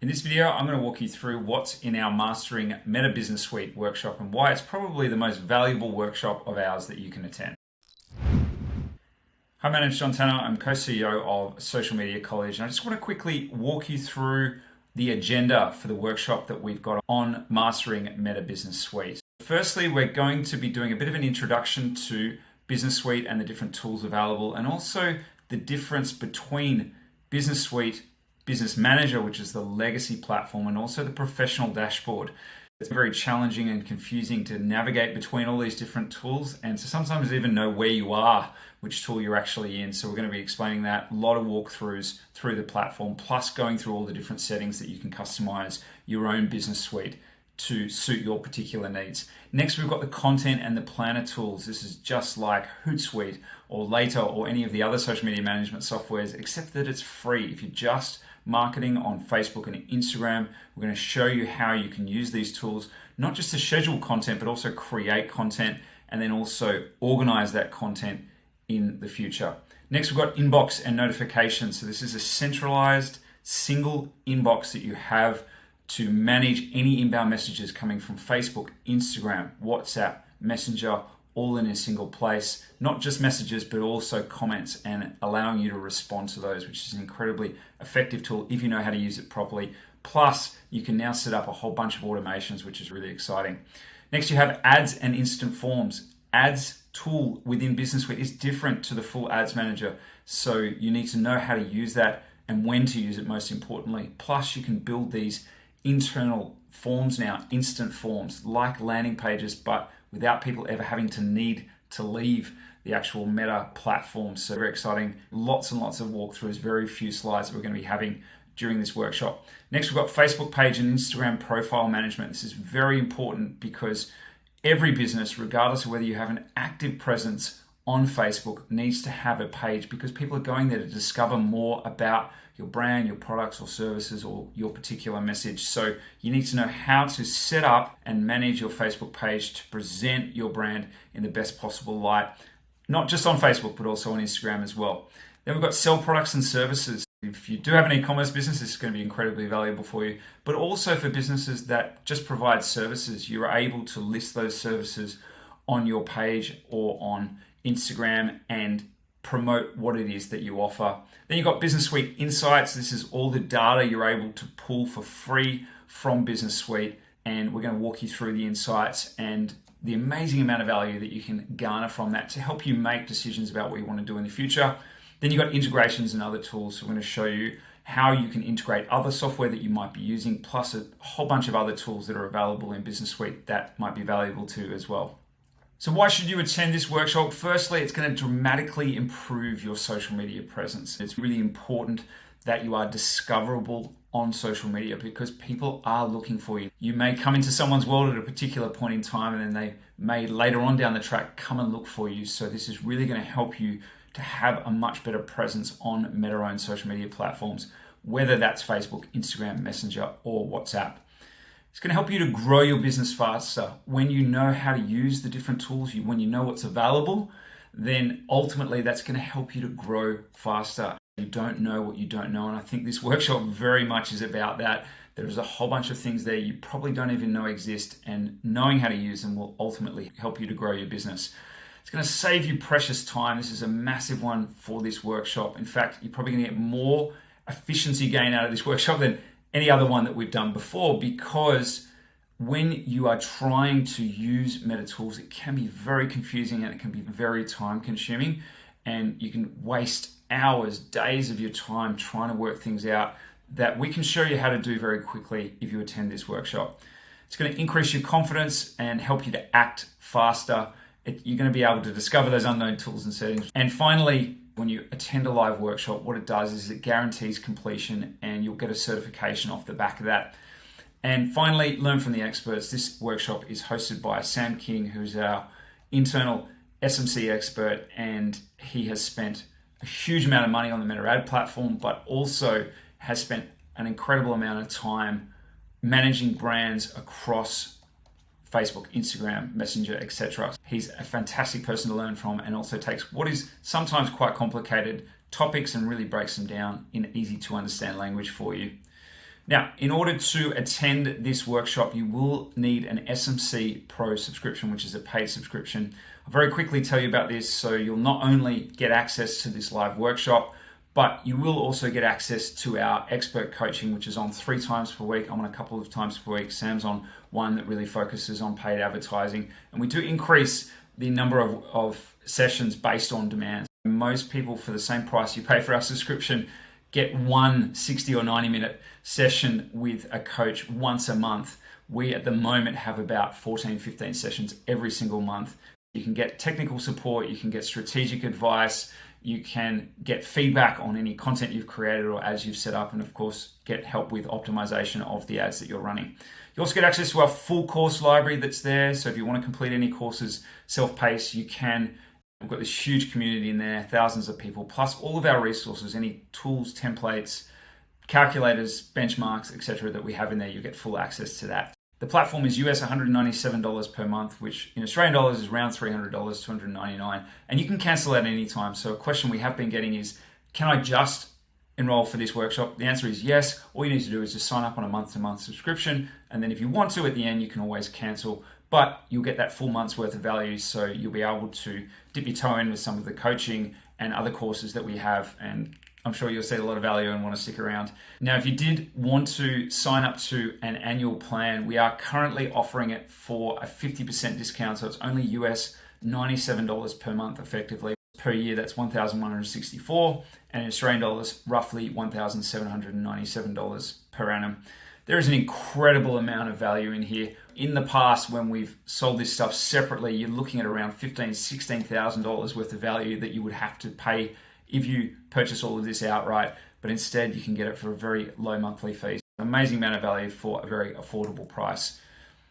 In this video, I'm going to walk you through what's in our Mastering Meta Business Suite workshop and why it's probably the most valuable workshop of ours that you can attend. Hi, my name is John Tanner. I'm co-CEO of Social Media College, and I just want to quickly walk you through the agenda for the workshop that we've got on Mastering Meta Business Suite. Firstly, we're going to be doing a bit of an introduction to Business Suite and the different tools available, and also the difference between Business Suite, Business Manager, which is the legacy platform, and also the professional dashboard. It's very challenging and confusing to navigate between all these different tools and to sometimes even know where you are, which tool you're actually in. So we're going to be explaining that, a lot of walkthroughs through the platform, plus going through all the different settings that you can customize your own business suite to suit your particular needs. Next, we've got the content and the planner tools. This is just like Hootsuite or Later or any of the other social media management softwares, except that it's free. If you're just marketing on Facebook and Instagram, we're going to show you how you can use these tools, not just to schedule content, but also create content and then also organize that content in the future. Next, we've got inbox and notifications. So this is a centralized single inbox that you have to manage any inbound messages coming from Facebook, Instagram, WhatsApp, Messenger, all in a single place. Not just messages, but also comments, and allowing you to respond to those, which is an incredibly effective tool if you know how to use it properly. Plus, you can now set up a whole bunch of automations, which is really exciting. Next, you have ads and instant forms. Ads tool within Business Suite is different to the full ads manager. So you need to know how to use that and when to use it, most importantly. Plus, you can build these internal forms now, instant forms, like landing pages, but without people ever having to need to leave the actual Meta platform. So very exciting. Lots and lots of walkthroughs, very few slides that we're going to be having during this workshop. Next, we've got Facebook page and Instagram profile management. This is very important because every business, regardless of whether you have an active presence on Facebook, needs to have a page because people are going there to discover more about your brand, your products or services, or your particular message. So you need to know how to set up and manage your Facebook page to present your brand in the best possible light, not just on Facebook, but also on Instagram as well. Then we've got sell products and services. If you do have an e-commerce business, this is going to be incredibly valuable for you, but also for businesses that just provide services. You're able to list those services on your page or on Instagram and promote what it is that you offer. Then you've got Business Suite Insights. This is all the data you're able to pull for free from Business Suite, and we're going to walk you through the insights and the amazing amount of value that you can garner from that to help you make decisions about what you want to do in the future. Then you've got integrations and other tools. So we're going to show you how you can integrate other software that you might be using, plus a whole bunch of other tools that are available in Business Suite that might be valuable too as well. So why should you attend this workshop? Firstly, it's going to dramatically improve your social media presence. It's really important that you are discoverable on social media because people are looking for you. You may come into someone's world at a particular point in time, and then they may later on down the track come and look for you. So this is really going to help you to have a much better presence on Meta-owned social media platforms, whether that's Facebook, Instagram, Messenger, or WhatsApp. It's going to help you to grow your business faster. When you know how to use the different tools, when you know what's available, then ultimately that's going to help you to grow faster. You don't know what you don't know. And I think this workshop very much is about that. There's a whole bunch of things there you probably don't even know exist, and knowing how to use them will ultimately help you to grow your business. It's going to save you precious time. This is a massive one for this workshop. In fact, you're probably going to get more efficiency gain out of this workshop than any other one that we've done before, because when you are trying to use Meta tools, it can be very confusing and it can be very time consuming, and you can waste hours, days of your time trying to work things out that we can show you how to do very quickly if you attend this workshop. It's going to increase your confidence and help you to act faster. You're going to be able to discover those unknown tools and settings. And finally, when you attend a live workshop, what it does is it guarantees completion, and you'll get a certification off the back of that. And finally, learn from the experts. This workshop is hosted by Sam King, who's our internal SMC expert, and he has spent a huge amount of money on the Meta ad platform, but also has spent an incredible amount of time managing brands across Facebook, Instagram, Messenger, etc. He's a fantastic person to learn from, and also takes what is sometimes quite complicated topics and really breaks them down in easy to understand language for you. Now, in order to attend this workshop, you will need an SMC Pro subscription, which is a paid subscription. I'll very quickly tell you about this. So you'll not only get access to this live workshop, but you will also get access to our expert coaching, which is on 3 times per week. I'm on a couple of times per week. Sam's on one that really focuses on paid advertising. And we do increase the number of sessions based on demand. Most people, for the same price you pay for our subscription, get one 60 or 90 minute session with a coach once a month. We at the moment have about 14, 15 sessions every single month. You can get technical support, you can get strategic advice, you can get feedback on any content you've created or ads you've set up, and of course, get help with optimization of the ads that you're running. You also get access to our full course library that's there. So if you want to complete any courses self-paced, you can. We've got this huge community in there, thousands of people, plus all of our resources, any tools, templates, calculators, benchmarks, etc. that we have in there. You get full access to that. The platform is US $197 per month, which in Australian dollars is around $300, $299, and you can cancel at any time. So a question we have been getting is, can I just enroll for this workshop? The answer is yes. All you need to do is just sign up on a month-to-month subscription, and then if you want to at the end, you can always cancel, but you'll get that full month's worth of value, so you'll be able to dip your toe in with some of the coaching and other courses that we have, and I'm sure you'll see a lot of value and want to stick around. Now, if you did want to sign up to an annual plan, we are currently offering it for a 50% discount. So it's only US $97 per month effectively. Per year, that's $1,164. And in Australian dollars, roughly $1,797 per annum. There is an incredible amount of value in here. In the past, when we've sold this stuff separately, you're looking at around $15,000, $16,000 worth of value that you would have to pay if you purchase all of this outright, but instead you can get it for a very low monthly fee. An amazing amount of value for a very affordable price.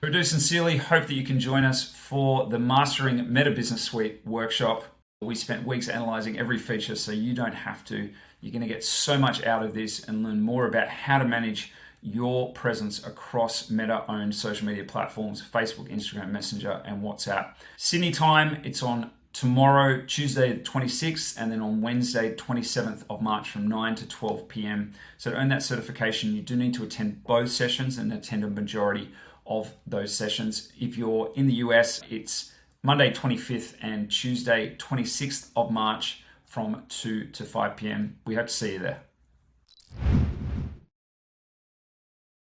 We do sincerely hope that you can join us for the Mastering Meta Business Suite workshop. We spent weeks analyzing every feature so you don't have to. You're going to get so much out of this and learn more about how to manage your presence across Meta-owned social media platforms, Facebook, Instagram, Messenger, and WhatsApp. Sydney time, it's on tomorrow, Tuesday the 26th, and then on Wednesday, 27th of March from 9 to 12 p.m. So to earn that certification, you do need to attend both sessions and attend a majority of those sessions. If you're in the US, it's Monday 25th and Tuesday 26th of March from 2 to 5 p.m. We hope to see you there.